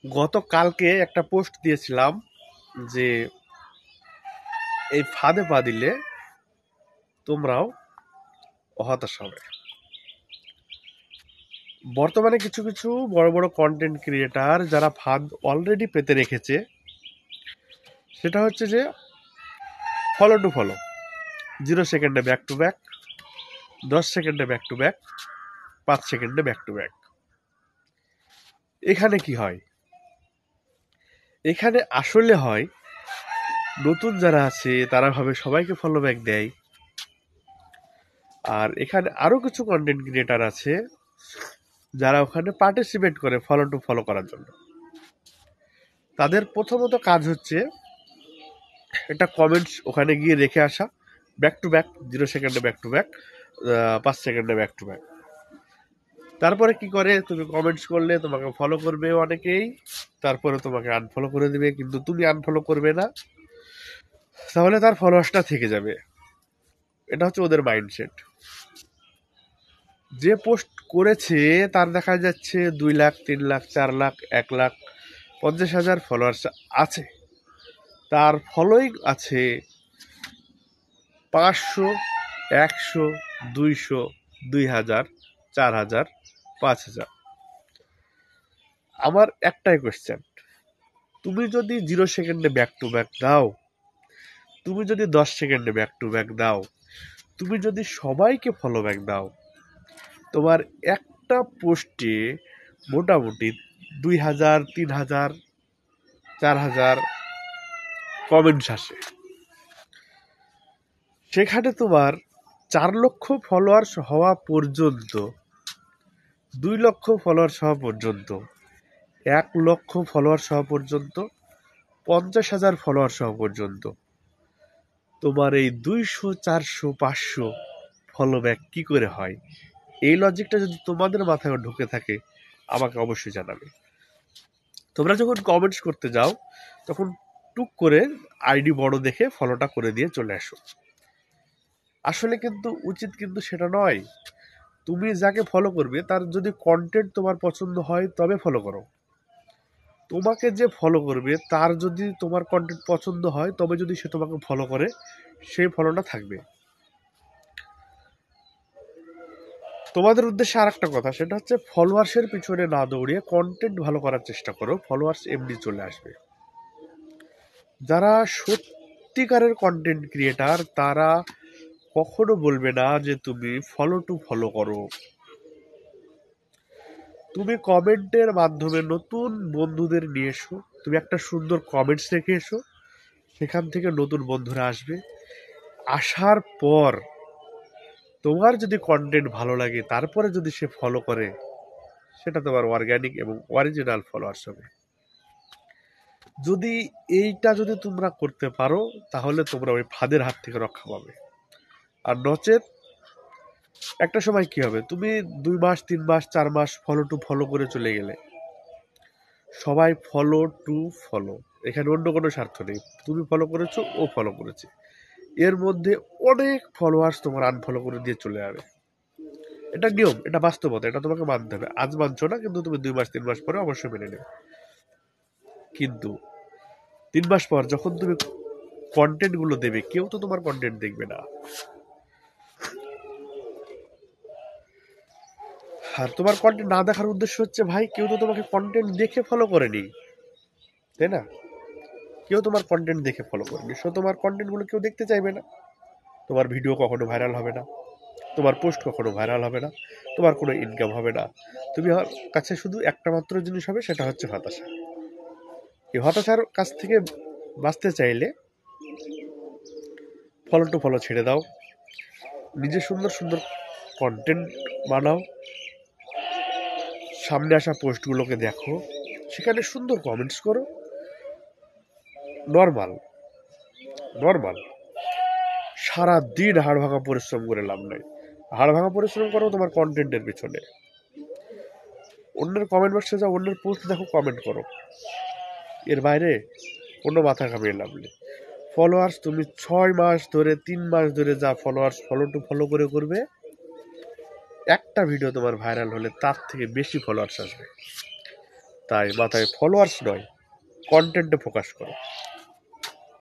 গতকালকে একটা পোস্ট দিয়েছিলাম যে এই ফাঁদে পা দিলে তোমরাও হতাশ হবে। বর্তমানে কিছু কিছু বড় বড় কন্টেন্ট ক্রিয়েটার যারা ফাঁদ অলরেডি পেতে রেখেছে, সেটা হচ্ছে যে ফলো টু ফলো, 0 সেকেন্ডে ব্যাক টু ব্যাক, 10 সেকেন্ডে ব্যাক টু ব্যাক, 5 সেকেন্ডে ব্যাক টু ব্যাক। এখানে কি হয়? এখানে আসলে হয়, নতুন যারা আছে তারা ভাবে সবাইকে ফলো ব্যাক দেয়, আর এখানে আরো কিছু কন্টেন্ট ক্রিয়েটার আছে যারা ওখানে পার্টিসিপেট করে ফলো টু ফলো করার জন্য। তাদের প্রথমত কাজ হচ্ছে একটা কমেন্টস ওখানে গিয়ে রেখে আসা, ব্যাক টু ব্যাক, 0 সেকেন্ডে ব্যাক টু ব্যাক, 5 সেকেন্ডে ব্যাক টু ব্যাক। তারপরে কি করে, তুমি কমেন্টস করলে তোমাকে ফলো করবে অনেকেই, তারপরে তোমাকে আনফলো করে দিবে, কিন্তু তুমি আনফলো করবে না, তাহলে তার ফলোয়ার্সটা থেকে যাবে। এটা হচ্ছে ওদের মাইন্ডসেট। যে পোস্ট করেছে তার দেখা যাচ্ছে 2 লাখ, 3 লাখ, 4 লাখ, 1 লাখ 50,000 ফলোয়ার্স আছে, তার ফলোইং আছে 500, 100, 200, 2000, 4000, 5000। আমার একটাই কোয়েশ্চেন, তুমি যদি 0 সেকেন্ডে ব্যাক টু ব্যাক দাও, তুমি যদি 10 সেকেন্ডে ব্যাক টু ব্যাক দাও, তুমি যদি সবাইকে ফলো ব্যাক দাও, তোমার একটা পোস্টে মোটামুটি 2000, 3000, 4000 কমেন্টস আসে। সেখানে তোমার 4 লক্ষ ফলোয়ার্স হওয়া পর্যন্ত, 2 লক্ষ ফলোয়ার্স হওয়া পর্যন্ত, 1 লক্ষ ফলোয়ার্স হওয়া পর্যন্ত, 50,000 ফলোয়ার্স হওয়া পর্যন্ত তোমার এই 200, 400, 500 ফলো ব্যাক কি করে হয়? এই লজিকটা যদি তোমাদের মাথায় ঢুকে থাকে, আমাকে অবশ্যই জানাবে। তোমরা যখন কমেন্টস করতে যাও তখন টুক করে আইডি বড় দেখে ফলোটা করে দিয়ে চলে আসো। আসলে কিন্তু উচিত কিন্তু সেটা নয়। তুমি যাকে ফলো করবে তার যদি কন্টেন্ট তোমার পছন্দ হয় তবে ফলো করো। তোমাকে যে ফলো করবে তার যদি তোমার কন্টেন্ট পছন্দ হয় তবে যদি সে তোমাকে ফলো করে, সেই ফলোটা থাকবে। তোমাদের উদ্দেশ্যে আর একটা কথা, সেটা হচ্ছে ফলোয়ার্সের পিছনে না দৌড়িয়ে কন্টেন্ট ভালো করার চেষ্টা করো, ফলোয়ার্স এমনি চলে আসবে। যারা সত্যিকারের কন্টেন্ট ক্রিয়েটার তারা কখনো বলবে না যে তুমি ফলো টু ফলো করো। তুমি কমেন্টের মাধ্যমে নতুন বন্ধুদের নিয়ে এসো, তুমি একটা সুন্দর কমেন্টস রেখে এসো, সেখান থেকে নতুন বন্ধুরা আসবে। আসার পর তোমার যদি কন্টেন্ট ভালো লাগে, তারপরে যদি সে ফলো করে, সেটা তোমার অর্গানিক এবং অরিজিনাল ফলোয়ার্স হবে। যদি এইটা যদি তোমরা করতে পারো, তাহলে তোমরা ওই ফাঁদের হাত থেকে রক্ষা পাবে। আর নচেত একটা সময় কি হবে, তুমি 2 মাস, 3 মাস, 4 মাস ফলো টু ফলো করে চলে গেলে, সবাই ফলো টু ফলো, এখানে অন্য কোনো স্বার্থ নেই। তুমি ফলো করেছো, ও ফলো করেছে, এর মধ্যে অনেক ফলোয়ার্স তোমার আনফলো করে দিয়ে চলে যাবে। এটা নিয়ম, এটা বাস্তবতা, এটা তোমাকে মানতে হবে। আজ মানছো না, কিন্তু তুমি 2 মাস, 3 মাস পরে অবশ্যই মেনে নেবে। কিন্তু 3 মাস পর যখন তুমি কন্টেন্ট গুলো দেবে, কেউ তো তোমার কন্টেন্ট দেখবে না। আর তোমার কন্টেন্ট না দেখার উদ্দেশ্য হচ্ছে, ভাই কেউ তো তোমাকে কন্টেন্ট দেখে ফলো করেনি, তাই না? কেউ তোমার কন্টেন্ট দেখে ফলো করেনি, সো তোমার কন্টেন্ট গুলো কেউ দেখতে চাইবে না। তোমার ভিডিও কখনো ভাইরাল হবে না, তোমার পোস্ট কখনো ভাইরাল হবে না, তোমার কোনো ইনকাম হবে না। তুমি কাছে শুধু একটা মাত্র জিনিস হবে, সেটা হচ্ছে হতাশা। এই হতাশার কাছ থেকে বাঁচতে চাইলে ফলো টু ফলো ছেড়ে দাও, নিজে সুন্দর সুন্দর কন্টেন্ট বানাও, সামনে আসা পোস্টগুলোকে দেখো, সেখানে সুন্দর কমেন্টস করো। নর্মাল নর্মাল সারাদিন হাড় ভাঙা পরিশ্রম করে লাভ নাই। হাড় ভাঙা পরিশ্রম করো তোমার কন্টেন্টের পিছনে। অন্যের কমেন্ট বক্সে যাও, অন্যের পোস্ট দেখো, কমেন্ট করো, এর বাইরে কোনো মাথা ঘামিয়ে লাভ নেই। ফলোয়ার্স তুমি 6 মাস ধরে, 3 মাস ধরে যা ফলোয়ার্স ফলো টু ফলো করে করবে, একটা ভিডিও তোমার ভাইরাল হলে তার থেকে বেশি ফলোয়ার্স আসবে, মাথায় ফলোয়ার্স নয়, কন্টেন্টে ফোকাস করো।